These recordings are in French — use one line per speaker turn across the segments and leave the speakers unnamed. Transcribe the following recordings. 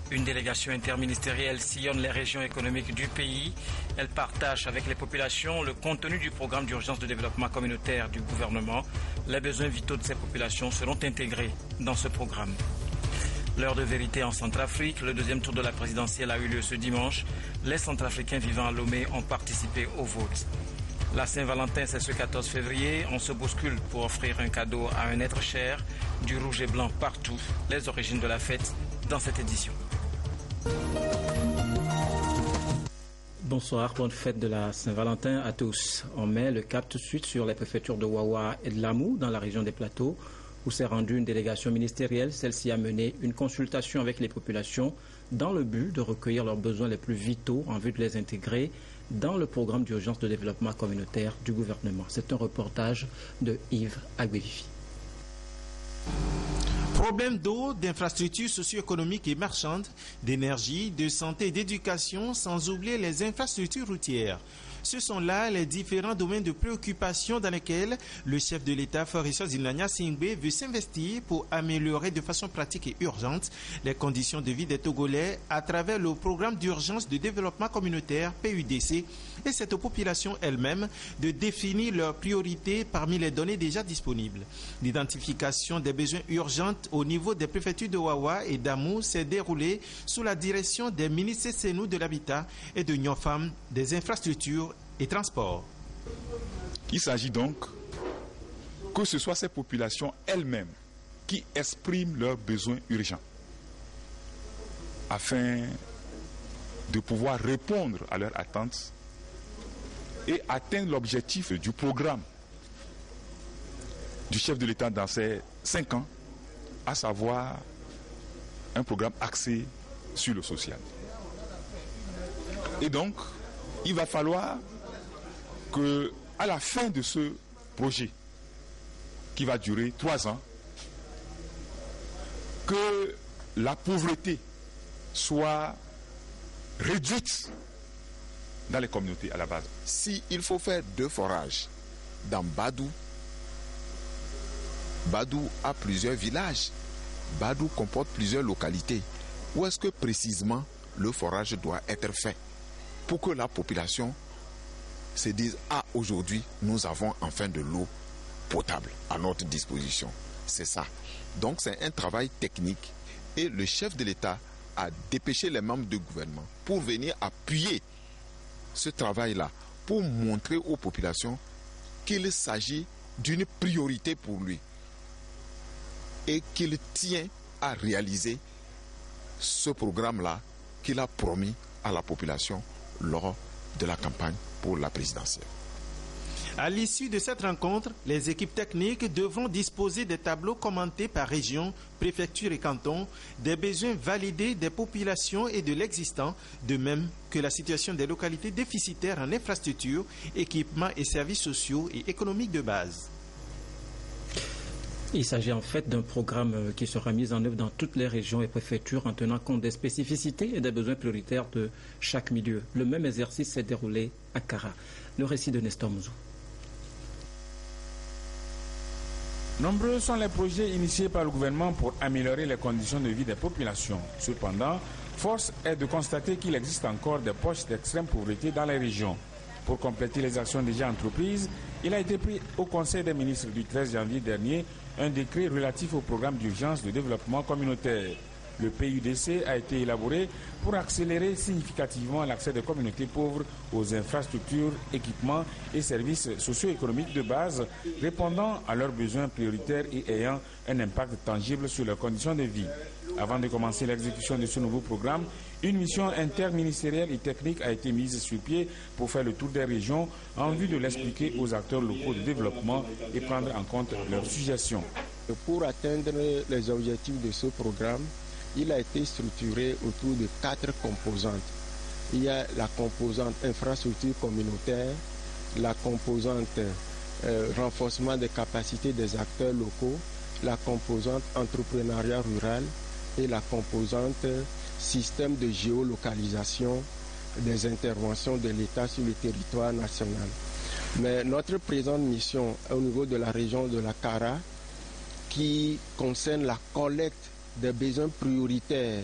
Une délégation interministérielle sillonne les régions économiques du pays. Elle partage avec les populations le contenu du programme d'urgence de développement communautaire du gouvernement. Les besoins vitaux de ces populations seront intégrés dans ce programme. L'heure de vérité en Centrafrique, le deuxième tour de la présidentielle a eu lieu ce dimanche. Les Centrafricains vivant à Lomé ont participé au vote. La Saint-Valentin, c'est ce 14 février. On se bouscule pour offrir un cadeau à un être cher. Du rouge et blanc partout. Les origines de la fête dans cette édition. Bonsoir, bonne fête de la Saint-Valentin à tous. On met le cap tout de suite sur les préfectures de Wawa et de Lamou dans la région des Plateaux, où s'est rendue une délégation ministérielle. Celle-ci a mené une consultation avec les populations dans le but de recueillir leurs besoins les plus vitaux en vue de les intégrer dans le programme d'urgence de développement communautaire du gouvernement. C'est un reportage de Yves Aguevifi.
Problèmes d'eau, d'infrastructures socio-économiques et marchandes, d'énergie, de santé et d'éducation, sans oublier les infrastructures routières. Ce sont là les différents domaines de préoccupation dans lesquels le chef de l'État, Fabrice Zinania Singbe, veut s'investir pour améliorer de façon pratique et urgente les conditions de vie des Togolais à travers le programme d'urgence de développement communautaire PUDC et cette population elle-même de définir leurs priorités parmi les données déjà disponibles. L'identification des besoins urgents au niveau des préfectures de Wawa et d'Amou s'est déroulée sous la direction des ministres Senou de l'Habitat et de Nyofam des infrastructures et transports.
Il s'agit donc que ce soit ces populations elles-mêmes qui expriment leurs besoins urgents afin de pouvoir répondre à leurs attentes et atteindre l'objectif du programme du chef de l'État dans ces 5 ans, à savoir un programme axé sur le social. Et donc, il va falloir que, à la fin de ce projet, qui va durer 3 ans, que la pauvreté soit réduite dans les communautés à la base.
S'il faut faire 2 forages dans Badou, Badou a plusieurs villages. Badou comporte plusieurs localités. Où est-ce que précisément le forage doit être fait pour que la population se dise « Ah, aujourd'hui, nous avons enfin de l'eau potable à notre disposition ». C'est ça. Donc c'est un travail technique et le chef de l'État a dépêché les membres du gouvernement pour venir appuyer ce travail-là, pour montrer aux populations qu'il s'agit d'une priorité pour lui et qu'il tient à réaliser ce programme-là qu'il a promis à la population lors de la campagne pour la présidentielle.
À l'issue de cette rencontre, les équipes techniques devront disposer des tableaux commentés par région, préfecture et canton, des besoins validés des populations et de l'existant, de même que la situation des localités déficitaires en infrastructures, équipements et services sociaux et économiques de base.
Il s'agit en fait d'un programme qui sera mis en œuvre dans toutes les régions et préfectures en tenant compte des spécificités et des besoins prioritaires de chaque milieu. Le même exercice s'est déroulé à Kara. Le récit de Nestor Mouzou.
Nombreux sont les projets initiés par le gouvernement pour améliorer les conditions de vie des populations. Cependant, force est de constater qu'il existe encore des poches d'extrême pauvreté dans les régions. Pour compléter les actions déjà entreprises, il a été pris au Conseil des ministres du 13 janvier dernier un décret relatif au programme d'urgence de développement communautaire. Le PUDC a été élaboré pour accélérer significativement l'accès des communautés pauvres aux infrastructures, équipements et services socio-économiques de base, répondant à leurs besoins prioritaires et ayant un impact tangible sur leurs conditions de vie. Avant de commencer l'exécution de ce nouveau programme, une mission interministérielle et technique a été mise sur pied pour faire le tour des régions en vue de l'expliquer aux acteurs locaux de développement et prendre en compte leurs suggestions.
Pour atteindre les objectifs de ce programme, il a été structuré autour de 4 composantes. Il y a la composante infrastructure communautaire, la composante renforcement des capacités des acteurs locaux, la composante entrepreneuriat rural et la composante système de géolocalisation des interventions de l'État sur le territoire national. Mais notre présente mission au niveau de la région de la Kara, qui concerne la collecte des besoins prioritaires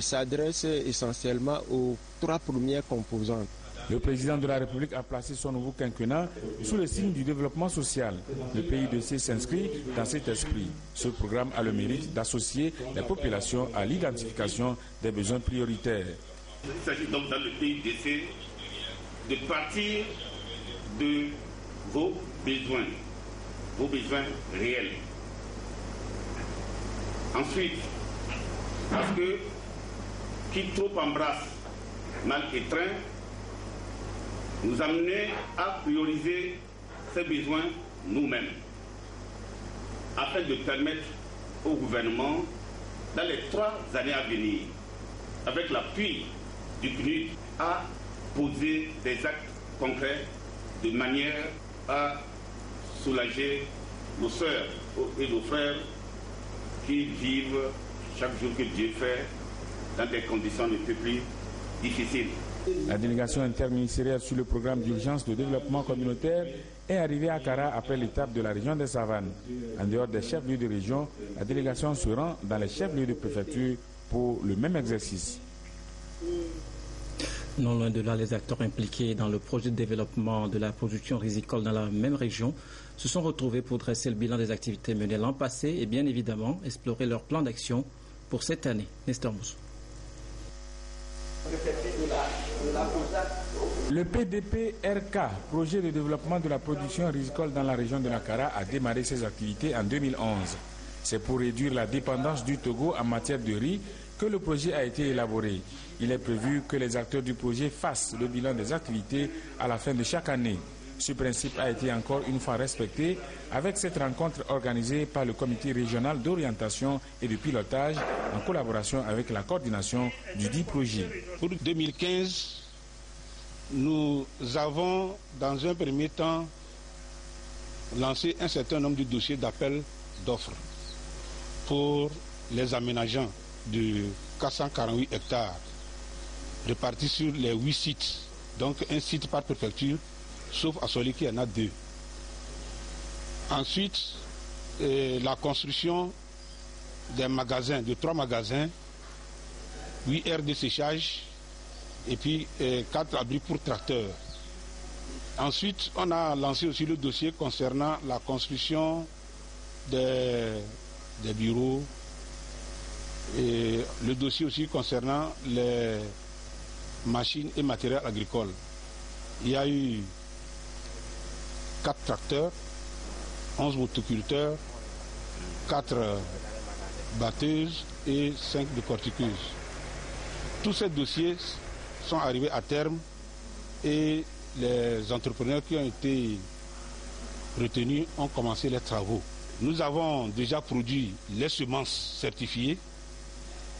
s'adresse essentiellement aux 3 premières composantes.
Le président de la République a placé son nouveau quinquennat sous le signe du développement social. Le PIDC s'inscrit dans cet esprit. Ce programme a le mérite d'associer les populations à l'identification des besoins prioritaires.
Il s'agit donc dans le PIDC de partir de vos besoins réels. Ensuite, parce que qui trop embrasse, mal étreint, nous amener à prioriser ces besoins nous-mêmes, afin de permettre au gouvernement, dans les 3 années à venir, avec l'appui du PNUD, à poser des actes concrets de manière à soulager nos sœurs et nos frères qui vivent chaque jour que Dieu fait dans des conditions un peu plus difficiles.
La délégation interministérielle sur le programme d'urgence de développement communautaire est arrivée à Kara après l'étape de la région des Savanes. En dehors des chefs-lieux de région, la délégation se rend dans les chefs-lieux de préfecture pour le même exercice.
Non loin de là, les acteurs impliqués dans le projet de développement de la production rizicole dans la même région se sont retrouvés pour dresser le bilan des activités menées l'an passé et bien évidemment explorer leur plan d'action pour cette année. Nestor Moussou.
Le PDP-RK, projet de développement de la production rizicole dans la région de la Kara, a démarré ses activités en 2011. C'est pour réduire la dépendance du Togo en matière de riz que le projet a été élaboré. Il est prévu que les acteurs du projet fassent le bilan des activités à la fin de chaque année. Ce principe a été encore une fois respecté avec cette rencontre organisée par le comité régional d'orientation et de pilotage en collaboration avec la coordination du dit projet.
Pour 2015, nous avons dans un premier temps lancé un certain nombre de dossiers d'appel d'offres pour les aménageants de 448 hectares répartis sur les 8 sites, donc un site par préfecture, sauf à celui qui en a 2. Ensuite, la construction des magasins, de 3 magasins, 8 aires de séchage et puis 4 abris pour tracteurs. Ensuite, on a lancé aussi le dossier concernant la construction des bureaux et le dossier aussi concernant les machines et matériels agricoles. Il y a eu 4 tracteurs, 11 motoculteurs, 4 batteuses et 5 décortiqueuses. Tous ces dossiers sont arrivés à terme et les entrepreneurs qui ont été retenus ont commencé les travaux. Nous avons déjà produit les semences certifiées.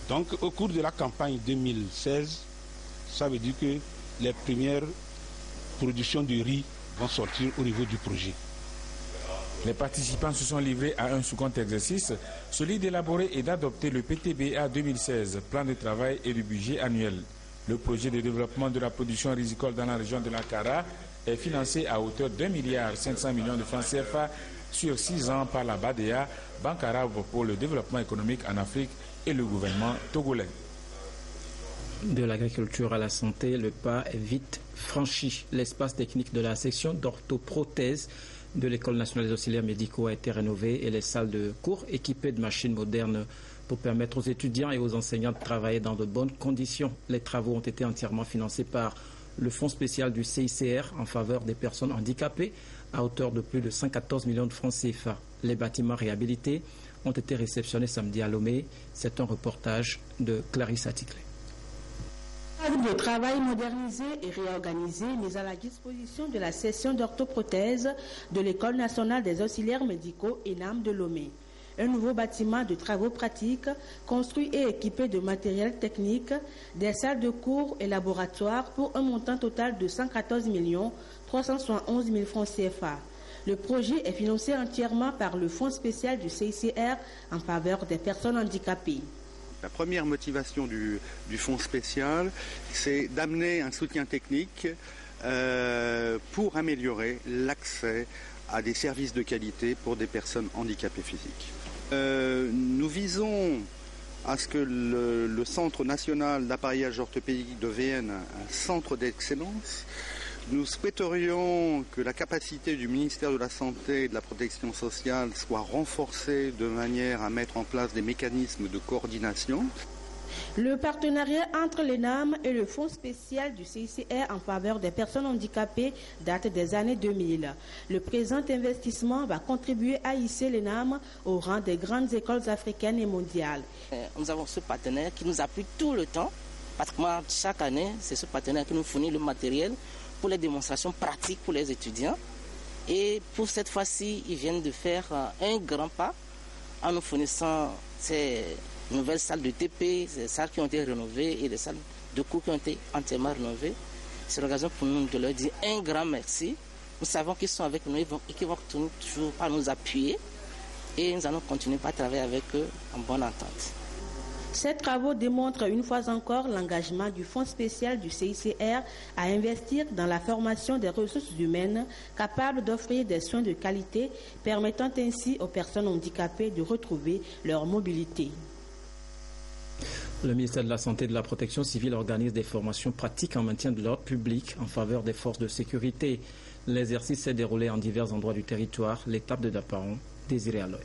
Donc au cours de la campagne 2016, ça veut dire que les premières productions de riz vont sortir au niveau du projet.
Les participants se sont livrés à un second exercice, celui d'élaborer et d'adopter le PTBA 2016, plan de travail et de budget annuel. Le projet de développement de la production rizicole dans la région de la Kara est financé à hauteur d'1,5 milliard de francs CFA sur 6 ans par la BADEA, Banque arabe pour le développement économique en Afrique et le gouvernement togolais.
De l'agriculture à la santé, le pas est vite franchi. L'espace technique de la section d'orthoprothèse de l'École nationale des auxiliaires médicaux a été rénové et les salles de cours équipées de machines modernes pour permettre aux étudiants et aux enseignants de travailler dans de bonnes conditions. Les travaux ont été entièrement financés par le fonds spécial du CICR en faveur des personnes handicapées à hauteur de plus de 114 millions de francs CFA. Les bâtiments réhabilités ont été réceptionnés samedi à Lomé. C'est un reportage de Clarisse Aticlé.
De travail modernisé et réorganisé mis à la disposition de la section d'orthoprothèse de l'École nationale des auxiliaires médicaux ENAM de Lomé. Un nouveau bâtiment de travaux pratiques construit et équipé de matériel technique, des salles de cours et laboratoires pour un montant total de 114 371 000 francs CFA. Le projet est financé entièrement par le fonds spécial du CICR en faveur des personnes handicapées.
La première motivation du fonds spécial, c'est d'amener un soutien technique pour améliorer l'accès à des services de qualité pour des personnes handicapées physiques. Nous visons à ce que le Centre national d'appareillage orthopédique devienne un centre d'excellence. Nous souhaiterions que la capacité du ministère de la Santé et de la Protection sociale soit renforcée de manière à mettre en place des mécanismes de coordination.
Le partenariat entre l'ENAM et le Fonds spécial du CICR en faveur des personnes handicapées date des années 2000. Le présent investissement va contribuer à hisser l'ENAM au rang des grandes écoles africaines et mondiales.
Nous avons ce partenaire qui nous appuie tout le temps, parce que chaque année, c'est ce partenaire qui nous fournit le matériel pour les démonstrations pratiques pour les étudiants. Et pour cette fois-ci, ils viennent de faire un grand pas en nous fournissant ces nouvelles salles de TP, des salles qui ont été rénovées et des salles de cours qui ont été entièrement rénovées. C'est l'occasion pour nous de leur dire un grand merci. Nous savons qu'ils sont avec nous et qu'ils vont toujours par nous appuyer. Et nous allons continuer à travailler avec eux en bonne entente.
Ces travaux démontrent une fois encore l'engagement du Fonds spécial du CICR à investir dans la formation des ressources humaines capables d'offrir des soins de qualité, permettant ainsi aux personnes handicapées de retrouver leur mobilité.
Le ministère de la Santé et de la Protection civile organise des formations pratiques en maintien de l'ordre public en faveur des forces de sécurité. L'exercice s'est déroulé en divers endroits du territoire. L'étape de Daparon, Désiré Aloy.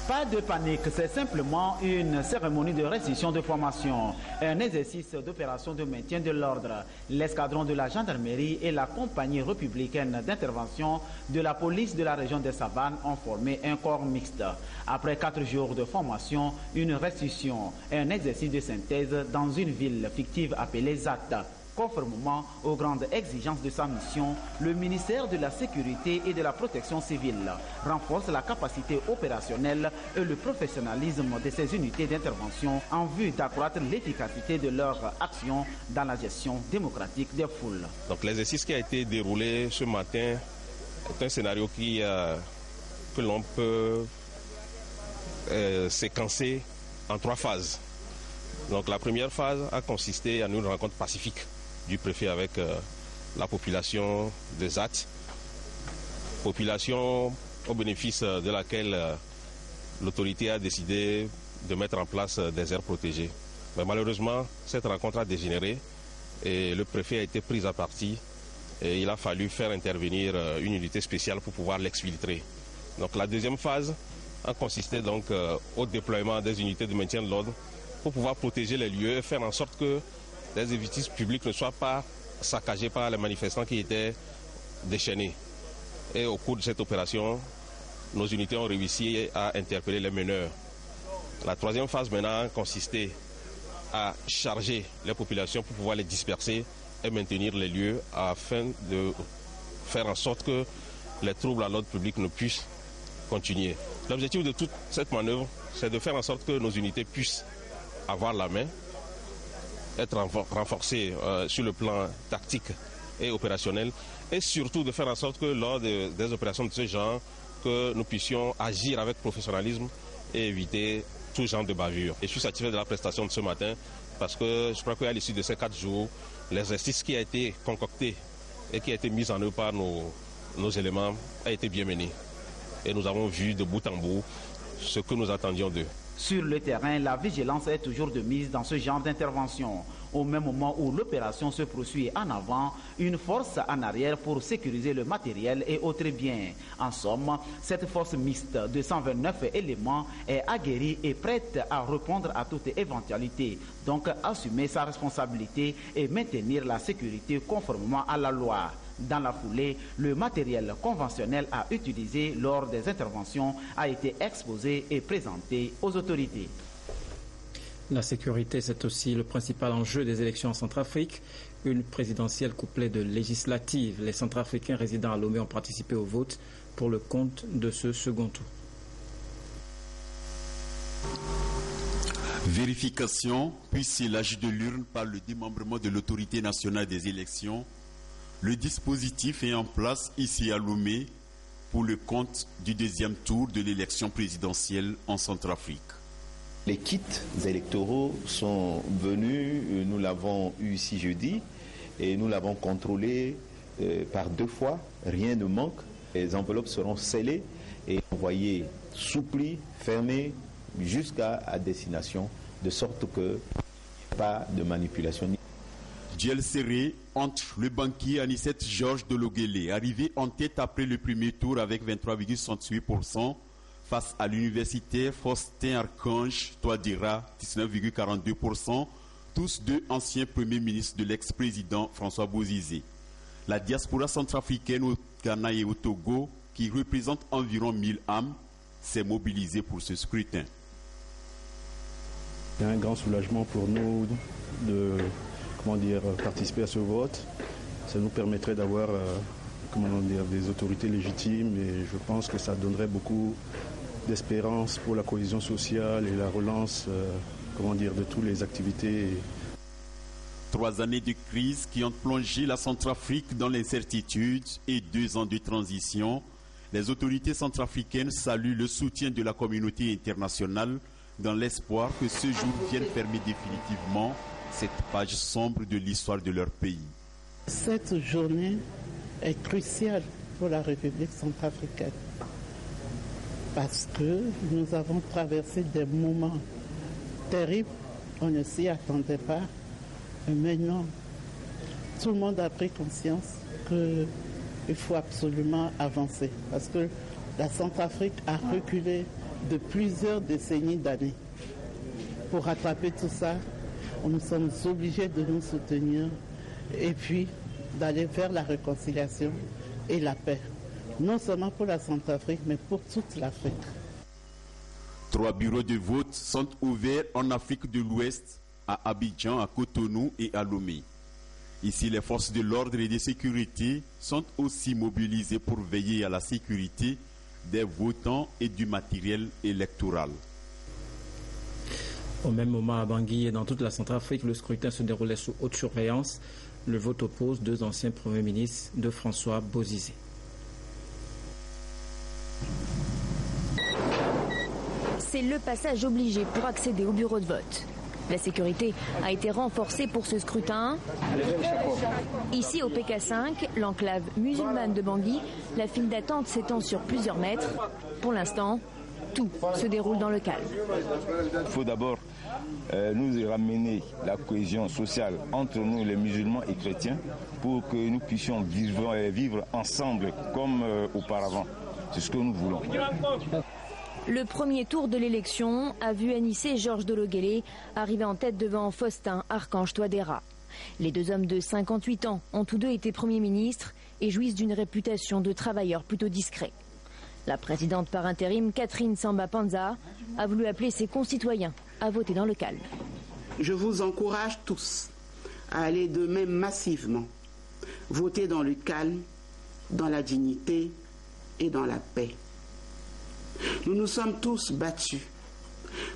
Pas de panique, c'est simplement une cérémonie de restitution de formation, un exercice d'opération de maintien de l'ordre. L'escadron de la gendarmerie et la compagnie républicaine d'intervention de la police de la région des Savanes ont formé un corps mixte. Après 4 jours de formation, une restitution, un exercice de synthèse dans une ville fictive appelée Zata. Conformément aux grandes exigences de sa mission, le ministère de la Sécurité et de la Protection civile renforce la capacité opérationnelle et le professionnalisme de ses unités d'intervention en vue d'accroître l'efficacité de leur action dans la gestion démocratique des foules.
Donc l'exercice qui a été déroulé ce matin est un scénario que l'on peut séquencer en 3 phases. Donc la première phase a consisté en une rencontre pacifique du préfet avec la population de Zat, population au bénéfice de laquelle l'autorité a décidé de mettre en place des aires protégées. Mais malheureusement, cette rencontre a dégénéré et le préfet a été pris à partie et il a fallu faire intervenir une unité spéciale pour pouvoir l'exfiltrer. Donc la deuxième phase a consisté donc au déploiement des unités de maintien de l'ordre pour pouvoir protéger les lieux et faire en sorte que les édifices publics ne soient pas saccagés par les manifestants qui étaient déchaînés. Et au cours de cette opération, nos unités ont réussi à interpeller les meneurs. La troisième phase maintenant a consisté à charger les populations pour pouvoir les disperser et maintenir les lieux afin de faire en sorte que les troubles à l'ordre public ne puissent continuer. L'objectif de toute cette manœuvre, c'est de faire en sorte que nos unités puissent avoir la main, être renforcées sur le plan tactique et opérationnel, et surtout de faire en sorte que lors des opérations de ce genre, que nous puissions agir avec professionnalisme et éviter tout genre de bavure. Et je suis satisfait de la prestation de ce matin parce que je crois qu'à l'issue de ces 4 jours, l'exercice qui a été concocté et qui a été mis en œuvre par nos éléments a été bien mené. Et nous avons vu de bout en bout ce que nous attendions d'eux.
Sur le terrain, la vigilance est toujours de mise dans ce genre d'intervention. Au même moment où l'opération se poursuit en avant, une force en arrière pour sécuriser le matériel et autres biens. En somme, cette force mixte de 129 éléments est aguerrie et prête à répondre à toute éventualité. Donc, assumer sa responsabilité et maintenir la sécurité conformément à la loi. Dans la foulée, le matériel conventionnel à utiliser lors des interventions a été exposé et présenté aux autorités.
La sécurité, c'est aussi le principal enjeu des élections en Centrafrique. Une présidentielle couplée de législatives. Les Centrafricains résidant à Lomé ont participé au vote pour le compte de ce second tour.
Vérification, puis scellage de l'urne par le démembrement de l'autorité nationale des élections. Le dispositif est en place ici à Lomé pour le compte du 2e tour de l'élection présidentielle en Centrafrique.
Les kits électoraux sont venus, nous l'avons eu ici jeudi et nous l'avons contrôlé par 2 fois, rien ne manque. Les enveloppes seront scellées et envoyés sous pli, fermés jusqu'à destination, de sorte qu'il n'y ait pas de manipulation.
Duel serré entre le banquier Anicet Georges Dologuélé, arrivé en tête après le premier tour avec 23,68%, face à l'universitaire Faustin Archange Touadéra, 19,42%, tous deux anciens premiers ministres de l'ex-président François Bozizé. La diaspora centrafricaine au Ghana et au Togo, qui représente environ 1000 âmes, s'est mobilisée pour ce scrutin.
Il y a un grand soulagement pour nous de participer à ce vote. Ça nous permettrait d'avoir des autorités légitimes et je pense que ça donnerait beaucoup d'espérance pour la cohésion sociale et la relance de toutes les activités.
3 années de crise qui ont plongé la Centrafrique dans l'incertitude et 2 ans de transition. Les autorités centrafricaines saluent le soutien de la communauté internationale dans l'espoir que ce jour vienne fermer définitivement cette page sombre de l'histoire de leur pays.
Cette journée est cruciale pour la République centrafricaine parce que nous avons traversé des moments terribles, on ne s'y attendait pas, mais maintenant tout le monde a pris conscience qu'il faut absolument avancer parce que la Centrafrique a reculé de plusieurs décennies d'années. Pour rattraper tout ça, nous sommes obligés de nous soutenir et puis d'aller vers la réconciliation et la paix. Non seulement pour la Centrafrique, mais pour toute l'Afrique.
3 bureaux de vote sont ouverts en Afrique de l'Ouest, à Abidjan, à Cotonou et à Lomé. Ici, les forces de l'ordre et de sécurité sont aussi mobilisées pour veiller à la sécurité des votants et du matériel électoral.
Au même moment, à Bangui et dans toute la Centrafrique, le scrutin se déroulait sous haute surveillance. Le vote oppose 2 anciens premiers ministres de François Bozizé.
C'est le passage obligé pour accéder au bureau de vote. La sécurité a été renforcée pour ce scrutin. Ici au PK5, l'enclave musulmane de Bangui, la file d'attente s'étend sur plusieurs mètres. Pour l'instant, tout se déroule dans le calme.
Il faut d'abord nous ramener la cohésion sociale entre nous, les musulmans et chrétiens, pour que nous puissions vivre ensemble comme auparavant. C'est ce que nous voulons.
Le premier tour de l'élection a vu Anicet Georges Dologuélé arriver en tête devant Faustin Archange Touadéra. Les 2 hommes de 58 ans ont tous deux été premiers ministres et jouissent d'une réputation de travailleurs plutôt discrets. La présidente par intérim, Catherine Samba Panza, a voulu appeler ses concitoyens à voter dans le calme.
Je vous encourage tous à aller demain massivement voter dans le calme, dans la dignité et dans la paix. Nous nous sommes tous battus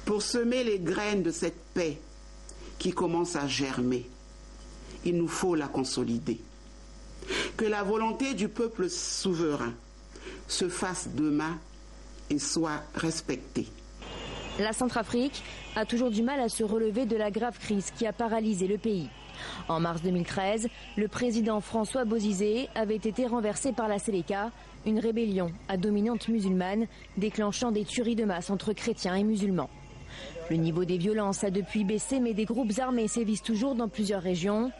pour semer les graines de cette paix qui commence à germer. Il nous faut la consolider. Que la volonté du peuple souverain se fasse demain et soit respectée.
La Centrafrique a toujours du mal à se relever de la grave crise qui a paralysé le pays. En mars 2013, le président François Bozizé avait été renversé par la Séléka, une rébellion à dominante musulmane déclenchant des tueries de masse entre chrétiens et musulmans. Le niveau des violences a depuis baissé, mais des groupes armés sévissent toujours dans plusieurs régions,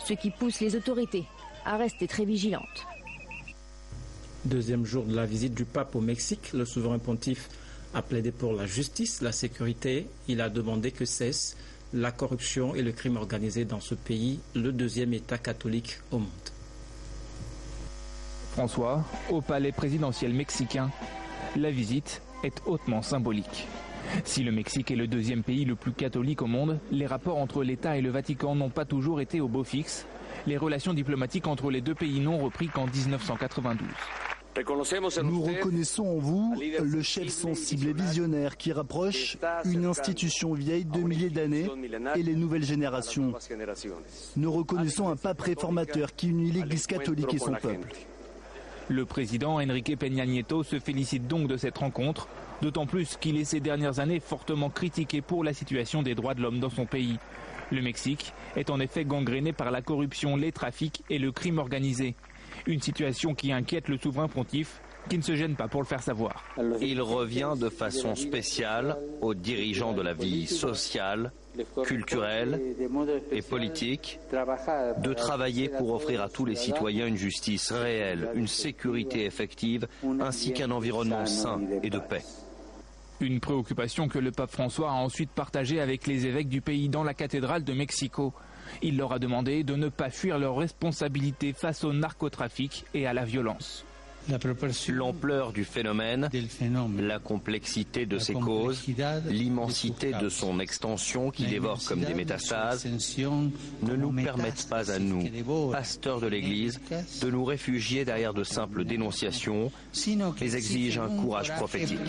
ce qui pousse les autorités à rester très vigilantes.
2e jour de la visite du pape au Mexique, le souverain pontife a plaidé pour la justice, la sécurité. Il a demandé que cesse la corruption et le crime organisé dans ce pays, le 2e État catholique au monde.
François, au palais présidentiel mexicain, la visite est hautement symbolique. Si le Mexique est le 2e pays le plus catholique au monde, les rapports entre l'État et le Vatican n'ont pas toujours été au beau fixe. Les relations diplomatiques entre les 2 pays n'ont repris qu'en 1992.
Nous reconnaissons en vous le chef sensible et visionnaire qui rapproche une institution vieille de milliers d'années et les nouvelles générations. Nous reconnaissons un pape réformateur qui unit l'Église catholique et son peuple.
Le président Enrique Peña Nieto se félicite donc de cette rencontre, d'autant plus qu'il est ces dernières années fortement critiqué pour la situation des droits de l'homme dans son pays. Le Mexique est en effet gangréné par la corruption, les trafics et le crime organisé. Une situation qui inquiète le souverain pontife, qui ne se gêne pas pour le faire savoir.
Il revient de façon spéciale aux dirigeants de la vie sociale, culturelle et politique de travailler pour offrir à tous les citoyens une justice réelle, une sécurité effective ainsi qu'un environnement sain et de paix.
Une préoccupation que le pape François a ensuite partagée avec les évêques du pays dans la cathédrale de Mexico. Il leur a demandé de ne pas fuir leurs responsabilités face au narcotrafic et à la violence.
L'ampleur du phénomène, la complexité de ses causes, l'immensité de son extension qui dévore comme des métastases ne nous permettent pas à nous, pasteurs de l'Église, de nous réfugier derrière de simples dénonciations, mais exigent un courage prophétique.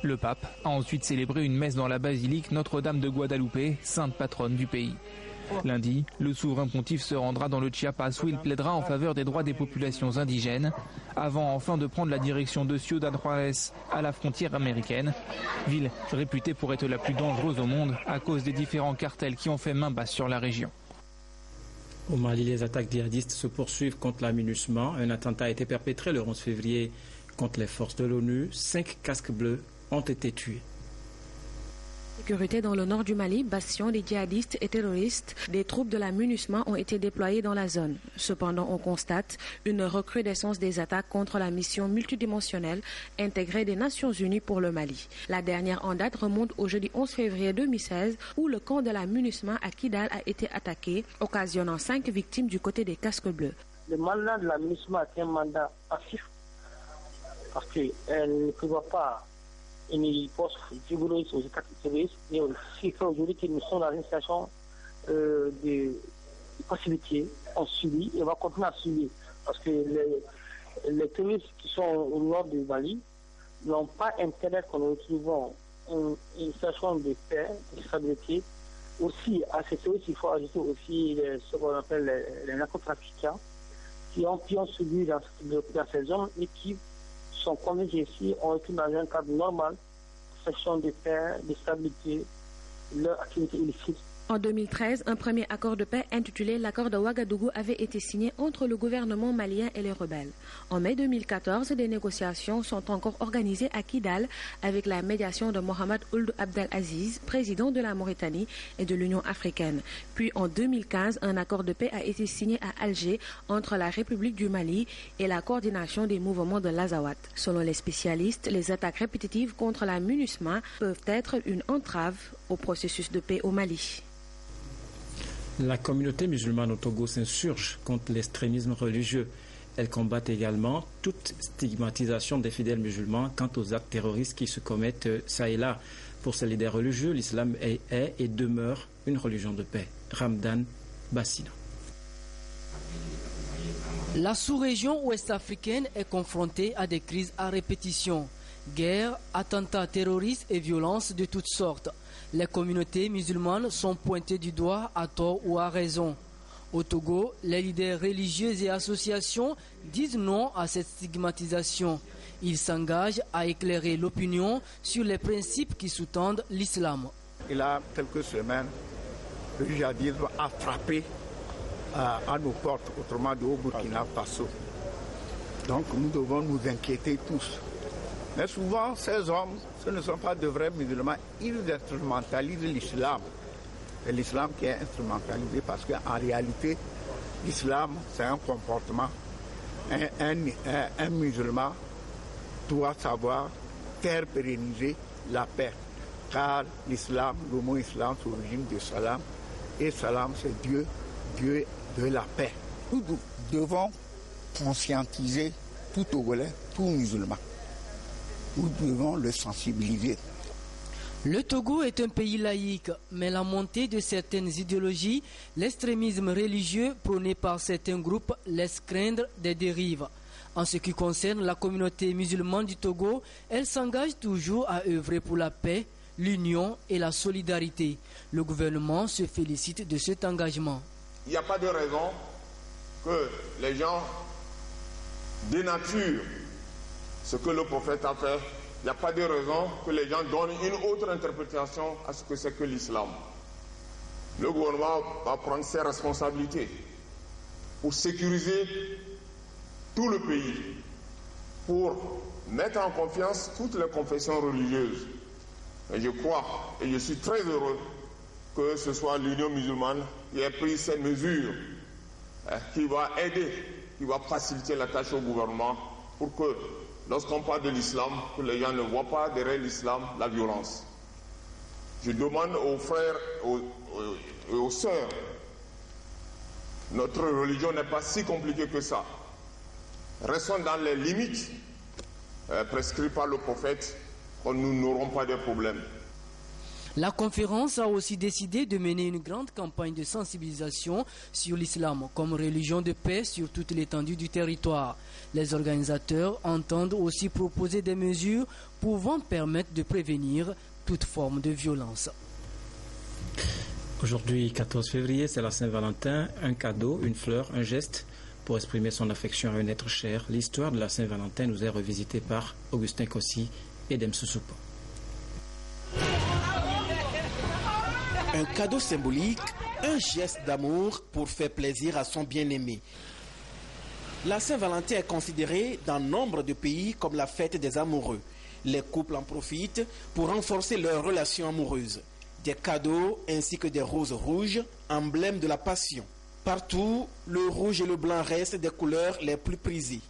Le pape a ensuite célébré une messe dans la basilique Notre-Dame de Guadalupe, sainte patronne du pays. Lundi, le souverain pontife se rendra dans le Chiapas où il plaidera en faveur des droits des populations indigènes, avant enfin de prendre la direction de Ciudad Juárez à la frontière américaine, ville réputée pour être la plus dangereuse au monde à cause des différents cartels qui ont fait main basse sur la région.
Au Mali, les attaques djihadistes se poursuivent contre la MINUSMA. Un attentat a été perpétré le 11 février contre les forces de l'ONU. 5 casques bleus ont été tués.
Sécurité dans le nord du Mali, bastion des djihadistes et terroristes, des troupes de la MINUSMA ont été déployées dans la zone. Cependant, on constate une recrudescence des attaques contre la mission multidimensionnelle intégrée des Nations Unies pour le Mali. La dernière en date remonte au jeudi 11 février 2016 où le camp de la MINUSMA à Kidal a été attaqué, occasionnant 5 victimes du côté des casques bleus.
Le mandat de la MINUSMA est un mandat passif parce qu'elle ne prévoit pas une poste rigoureuse aux États terroristes et aussi fait aujourd'hui que nous sommes dans une situation de passivité. On subit et on va continuer à subir parce que les terroristes qui sont au nord du Mali n'ont pas intérêt que nous retrouvons une situation de paix, de stabilité. Aussi, à ces terroristes, il faut ajouter aussi ce qu'on appelle les narcotrafiquants qui ont subi dans ces zones et qui sont convaincus ici, ont été dans un cadre normal, section de paix, de stabilité, leur activité illicite.
En 2013, un premier accord de paix intitulé l'accord de Ouagadougou avait été signé entre le gouvernement malien et les rebelles. En mai 2014, des négociations sont encore organisées à Kidal avec la médiation de Mohamed Ould Abdelaziz, président de la Mauritanie et de l'Union africaine. Puis en 2015, un accord de paix a été signé à Alger entre la République du Mali et la coordination des mouvements de l'Azawad. Selon les spécialistes, les attaques répétitives contre la MINUSMA peuvent être une entrave au processus de paix au Mali.
La communauté musulmane au Togo s'insurge contre l'extrémisme religieux. Elle combat également toute stigmatisation des fidèles musulmans quant aux actes terroristes qui se commettent ça et là. Pour ces leaders religieux, l'islam est et demeure une religion de paix. Ramdan Bassina.
La sous-région ouest-africaine est confrontée à des crises à répétition. Guerre, attentats terroristes et violences de toutes sortes. Les communautés musulmanes sont pointées du doigt à tort ou à raison. Au Togo, les leaders religieux et associations disent non à cette stigmatisation. Ils s'engagent à éclairer l'opinion sur les principes qui sous-tendent l'islam.
Il y a quelques semaines, le djihadisme a frappé à nos portes, autrement dit au Burkina Faso. Donc nous devons nous inquiéter tous. Mais souvent, ces hommes, ce ne sont pas de vrais musulmans, ils instrumentalisent l'islam. C'est l'islam qui est instrumentalisé parce qu'en réalité, l'islam, c'est un comportement. Un musulman doit savoir faire pérenniser la paix. Car l'islam, le mot islam, c'est l'origine de salam. Et salam, c'est Dieu, Dieu de la paix. Nous devons conscientiser tout Togolais, tout musulman. Nous devons le sensibiliser.
Le Togo est un pays laïque, mais la montée de certaines idéologies, l'extrémisme religieux prôné par certains groupes laisse craindre des dérives. En ce qui concerne la communauté musulmane du Togo, elle s'engage toujours à œuvrer pour la paix, l'union et la solidarité. Le gouvernement se félicite de cet engagement.
Il n'y a pas de raison que les gens dénaturent ce que le prophète a fait. Il n'y a pas de raison que les gens donnent une autre interprétation à ce que c'est que l'islam. Le gouvernement va prendre ses responsabilités pour sécuriser tout le pays, pour mettre en confiance toutes les confessions religieuses. Et je crois et je suis très heureux que ce soit l'Union musulmane qui ait pris ces mesures qui va aider, qui va faciliter la tâche au gouvernement pour que lorsqu'on parle de l'islam, que les gens ne voient pas derrière l'islam la violence. Je demande aux frères et aux sœurs, notre religion n'est pas si compliquée que ça. Restons dans les limites prescrites par le prophète, nous n'aurons pas de problème.
La conférence a aussi décidé de mener une grande campagne de sensibilisation sur l'islam comme religion de paix sur toute l'étendue du territoire. Les organisateurs entendent aussi proposer des mesures pouvant permettre de prévenir toute forme de violence.
Aujourd'hui, 14 février, c'est la Saint-Valentin. Un cadeau, une fleur, un geste pour exprimer son affection à un être cher. L'histoire de la Saint-Valentin nous est revisitée par Augustin Kossi et Demsou Soupo.
Un cadeau symbolique, un geste d'amour pour faire plaisir à son bien-aimé. La Saint-Valentin est considérée dans nombre de pays comme la fête des amoureux. Les couples en profitent pour renforcer leurs relations amoureuses. Des cadeaux ainsi que des roses rouges, emblèmes de la passion. Partout, le rouge et le blanc restent des couleurs les plus prisées.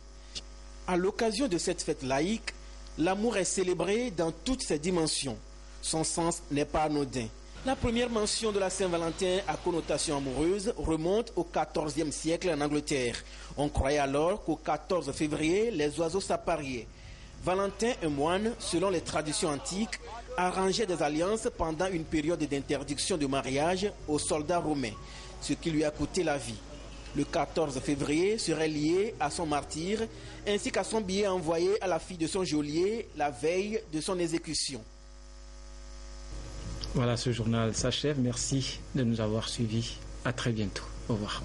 À l'occasion de cette fête laïque, l'amour est célébré dans toutes ses dimensions. Son sens n'est pas anodin. La première mention de la Saint-Valentin à connotation amoureuse remonte au XIVe siècle en Angleterre. On croyait alors qu'au 14 février, les oiseaux s'appariaient. Valentin, un moine, selon les traditions antiques, arrangeait des alliances pendant une période d'interdiction de mariage aux soldats romains, ce qui lui a coûté la vie. Le 14 février serait lié à son martyre, ainsi qu'à son billet envoyé à la fille de son geôlier la veille de son exécution.
Voilà, ce journal s'achève. Merci de nous avoir suivis. À très bientôt. Au revoir.